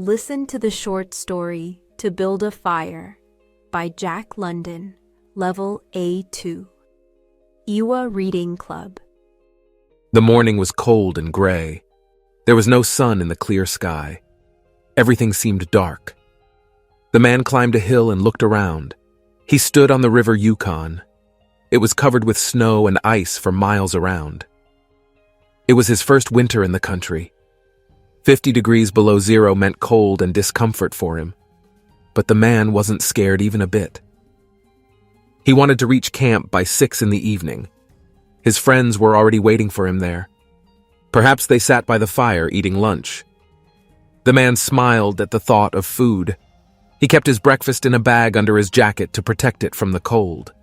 Listen to the short story To Build a Fire by Jack London, Level A2. Iwa Reading Club. The morning was cold and gray. There was no sun in the clear sky. Everything seemed dark. The man climbed a hill and looked around. He stood on the river Yukon. It was covered with snow and ice for miles around. It was his first winter in the country. 50 degrees below zero meant cold and discomfort for him. But the man wasn't scared even a bit. He wanted to reach camp by 6 in the evening. His friends were already waiting for him there. Perhaps they sat by the fire eating lunch. The man smiled at the thought of food. He kept his breakfast in a bag under his jacket to protect it from the cold.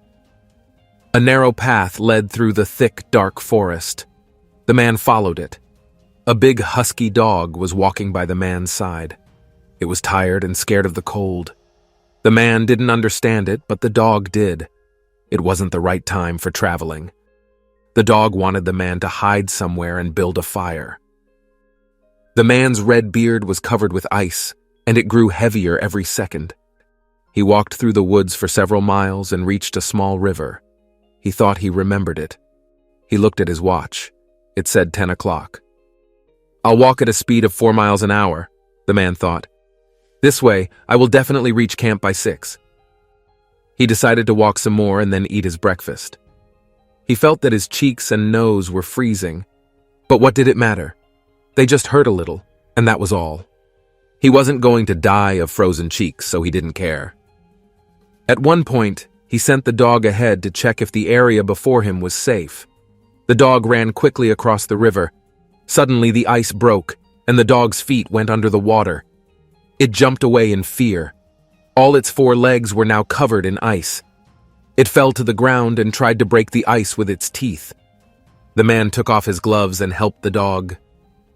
A narrow path led through the thick, dark forest. The man followed it. A big husky dog was walking by the man's side. It was tired and scared of the cold. The man didn't understand it, but the dog did. It wasn't the right time for traveling. The dog wanted the man to hide somewhere and build a fire. The man's red beard was covered with ice, and it grew heavier every second. He walked through the woods for several miles and reached a small river. He thought he remembered it. He looked at his watch. It said 10 o'clock. "I'll walk at a speed of 4 miles an hour," the man thought. "This way, I will definitely reach camp by 6. He decided to walk some more and then eat his breakfast. He felt that his cheeks and nose were freezing. But what did it matter? They just hurt a little, and that was all. He wasn't going to die of frozen cheeks, so he didn't care. At one point, he sent the dog ahead to check if the area before him was safe. The dog ran quickly across the river. Suddenly, the ice broke, and the dog's feet went under the water. It jumped away in fear. All its 4 legs were now covered in ice. It fell to the ground and tried to break the ice with its teeth. The man took off his gloves and helped the dog.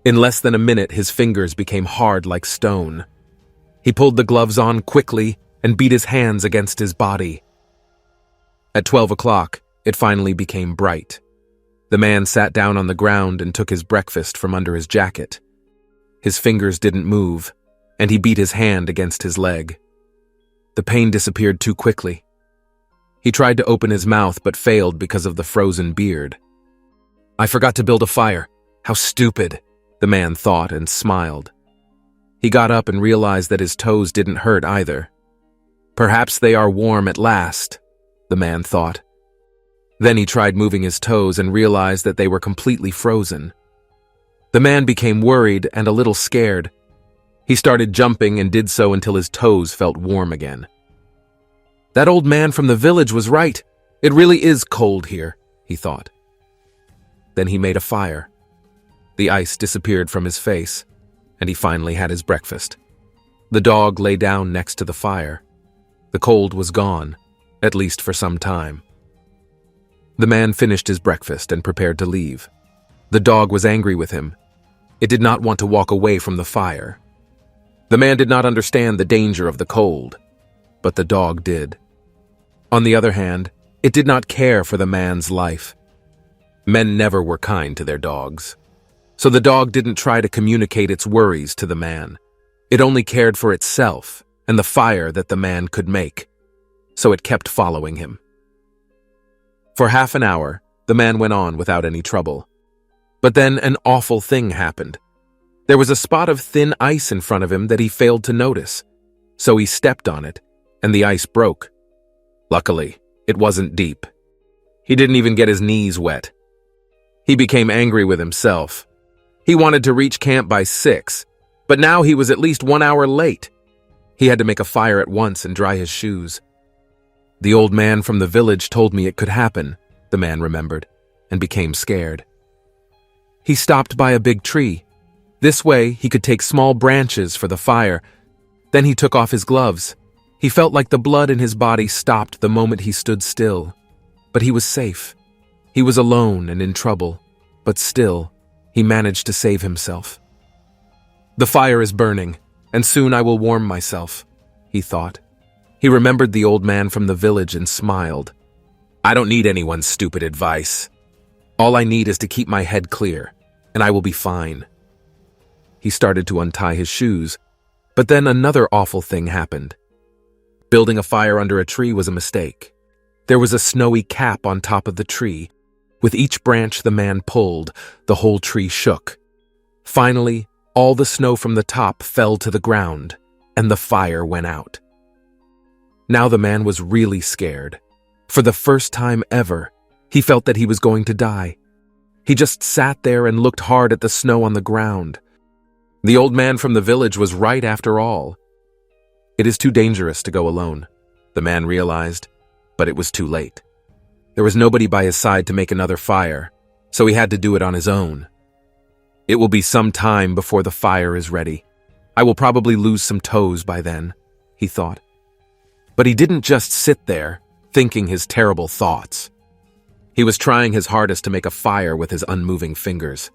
In less than a minute, his fingers became hard like stone. He pulled the gloves on quickly and beat his hands against his body. At 12 o'clock, it finally became bright. The man sat down on the ground and took his breakfast from under his jacket. His fingers didn't move, and he beat his hand against his leg. The pain disappeared too quickly. He tried to open his mouth but failed because of the frozen beard. "I forgot to build a fire. How stupid," the man thought and smiled. He got up and realized that his toes didn't hurt either. "Perhaps they are warm at last," the man thought. Then he tried moving his toes and realized that they were completely frozen. The man became worried and a little scared. He started jumping and did so until his toes felt warm again. "That old man from the village was right. It really is cold here," he thought. Then he made a fire. The ice disappeared from his face, and he finally had his breakfast. The dog lay down next to the fire. The cold was gone, at least for some time. The man finished his breakfast and prepared to leave. The dog was angry with him. It did not want to walk away from the fire. The man did not understand the danger of the cold, but the dog did. On the other hand, it did not care for the man's life. Men never were kind to their dogs. So the dog didn't try to communicate its worries to the man. It only cared for itself and the fire that the man could make. So it kept following him. For half an hour, the man went on without any trouble. But then an awful thing happened. There was a spot of thin ice in front of him that he failed to notice. So he stepped on it, and the ice broke. Luckily, it wasn't deep. He didn't even get his knees wet. He became angry with himself. He wanted to reach camp by 6, but now he was at least 1 hour late. He had to make a fire at once and dry his shoes. "The old man from the village told me it could happen," the man remembered, and became scared. He stopped by a big tree. This way, he could take small branches for the fire. Then he took off his gloves. He felt like the blood in his body stopped the moment he stood still. But he was safe. He was alone and in trouble, but still, he managed to save himself. "The fire is burning, and soon I will warm myself," he thought. He remembered the old man from the village and smiled. "I don't need anyone's stupid advice. All I need is to keep my head clear, and I will be fine." He started to untie his shoes. But then another awful thing happened. Building a fire under a tree was a mistake. There was a snowy cap on top of the tree. With each branch the man pulled, the whole tree shook. Finally, all the snow from the top fell to the ground, and the fire went out. Now the man was really scared. For the first time ever, he felt that he was going to die. He just sat there and looked hard at the snow on the ground. The old man from the village was right after all. It is too dangerous to go alone, the man realized, but it was too late. There was nobody by his side to make another fire, so he had to do it on his own. It will be some time before the fire is ready. I will probably lose some toes by then, he thought. But he didn't just sit there, thinking his terrible thoughts. He was trying his hardest to make a fire with his unmoving fingers.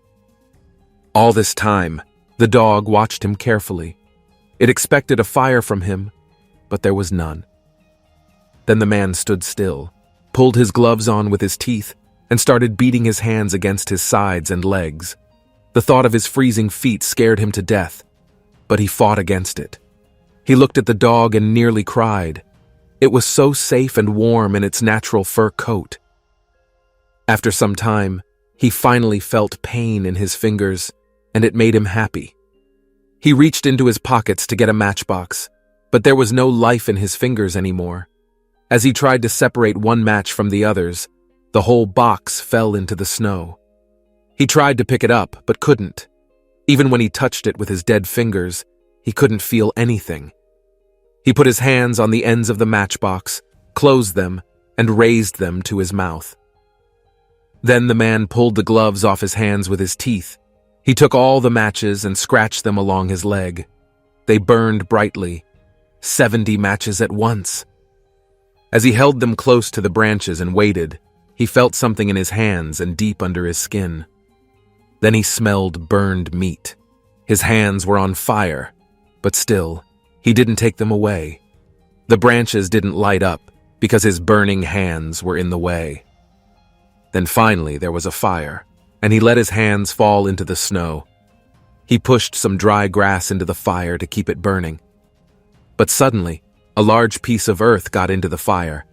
All this time, the dog watched him carefully. It expected a fire from him, but there was none. Then the man stood still, pulled his gloves on with his teeth, and started beating his hands against his sides and legs. The thought of his freezing feet scared him to death, but he fought against it. He looked at the dog and nearly cried. It was so safe and warm in its natural fur coat. After some time, he finally felt pain in his fingers, and it made him happy. He reached into his pockets to get a matchbox, but there was no life in his fingers anymore. As he tried to separate one match from the others, the whole box fell into the snow. He tried to pick it up, but couldn't. Even when he touched it with his dead fingers, he couldn't feel anything. He put his hands on the ends of the matchbox, closed them, and raised them to his mouth. Then the man pulled the gloves off his hands with his teeth. He took all the matches and scratched them along his leg. They burned brightly, 70 matches at once. As he held them close to the branches and waited, he felt something in his hands and deep under his skin. Then he smelled burned meat. His hands were on fire, but still, he didn't take them away. The branches didn't light up because his burning hands were in the way. Then finally there was a fire, and he let his hands fall into the snow. He pushed some dry grass into the fire to keep it burning. But suddenly, a large piece of earth got into the fire,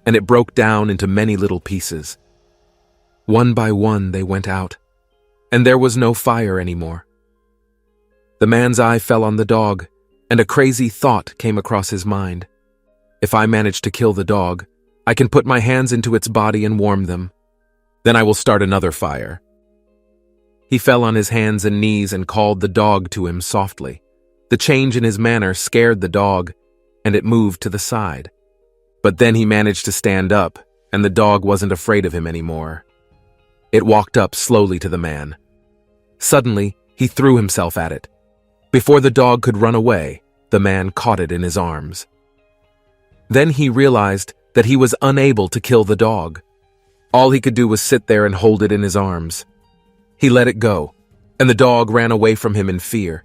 and it broke down into many little pieces. One by one they went out, and there was no fire anymore. The man's eye fell on the dog, and a crazy thought came across his mind. If I manage to kill the dog, I can put my hands into its body and warm them. Then I will start another fire. He fell on his hands and knees and called the dog to him softly. The change in his manner scared the dog, and it moved to the side. But then he managed to stand up, and the dog wasn't afraid of him anymore. It walked up slowly to the man. Suddenly, he threw himself at it. Before the dog could run away, the man caught it in his arms. Then he realized that he was unable to kill the dog. All he could do was sit there and hold it in his arms. He let it go, and the dog ran away from him in fear.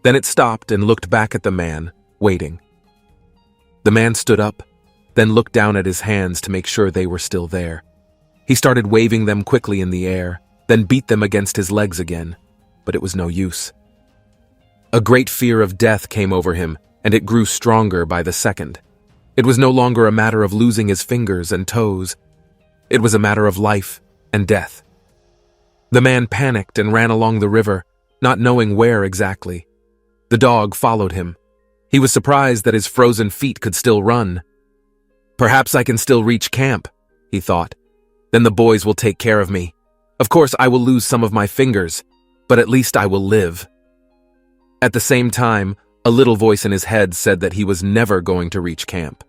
Then it stopped and looked back at the man, waiting. The man stood up, then looked down at his hands to make sure they were still there. He started waving them quickly in the air, then beat them against his legs again, but it was no use. A great fear of death came over him, and it grew stronger by the second. It was no longer a matter of losing his fingers and toes. It was a matter of life and death. The man panicked and ran along the river, not knowing where exactly. The dog followed him. He was surprised that his frozen feet could still run. Perhaps I can still reach camp, he thought. Then the boys will take care of me. Of course, I will lose some of my fingers, but at least I will live. At the same time, a little voice in his head said that he was never going to reach camp.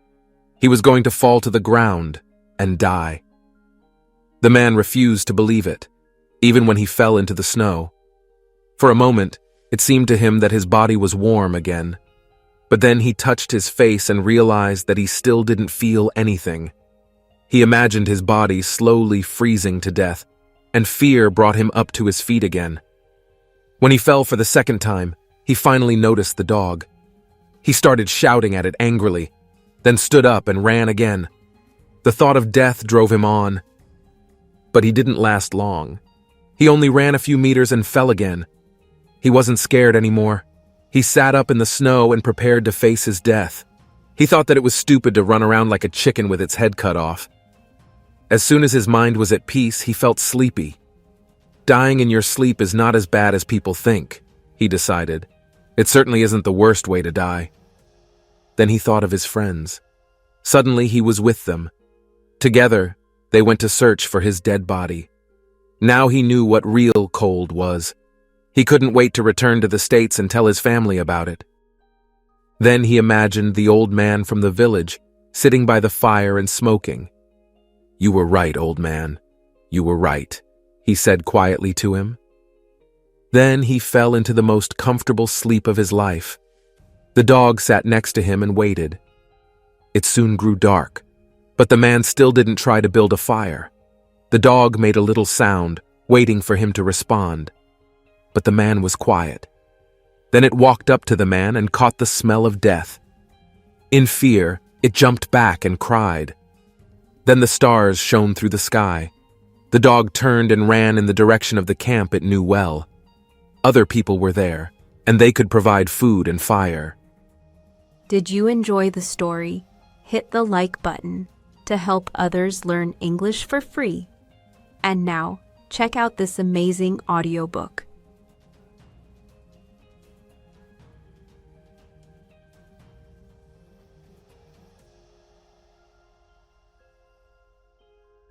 He was going to fall to the ground and die. The man refused to believe it, even when he fell into the snow. For a moment, it seemed to him that his body was warm again. But then he touched his face and realized that he still didn't feel anything. He imagined his body slowly freezing to death, and fear brought him up to his feet again. When he fell for the second time, he finally noticed the dog. He started shouting at it angrily, then stood up and ran again. The thought of death drove him on. But he didn't last long. He only ran a few meters and fell again. He wasn't scared anymore. He sat up in the snow and prepared to face his death. He thought that it was stupid to run around like a chicken with its head cut off. As soon as his mind was at peace, he felt sleepy. Dying in your sleep is not as bad as people think, he decided. It certainly isn't the worst way to die. Then he thought of his friends. Suddenly he was with them. Together, they went to search for his dead body. Now he knew what real cold was. He couldn't wait to return to the States and tell his family about it. Then he imagined the old man from the village, sitting by the fire and smoking. "You were right, old man. You were right," he said quietly to him. Then he fell into the most comfortable sleep of his life. The dog sat next to him and waited. It soon grew dark, but the man still didn't try to build a fire. The dog made a little sound, waiting for him to respond. But the man was quiet. Then it walked up to the man and caught the smell of death. In fear, it jumped back and cried. Then the stars shone through the sky. The dog turned and ran in the direction of the camp it knew well. Other people were there, and they could provide food and fire. Did you enjoy the story? Hit the like button to help others learn English for free. And now, check out this amazing audiobook.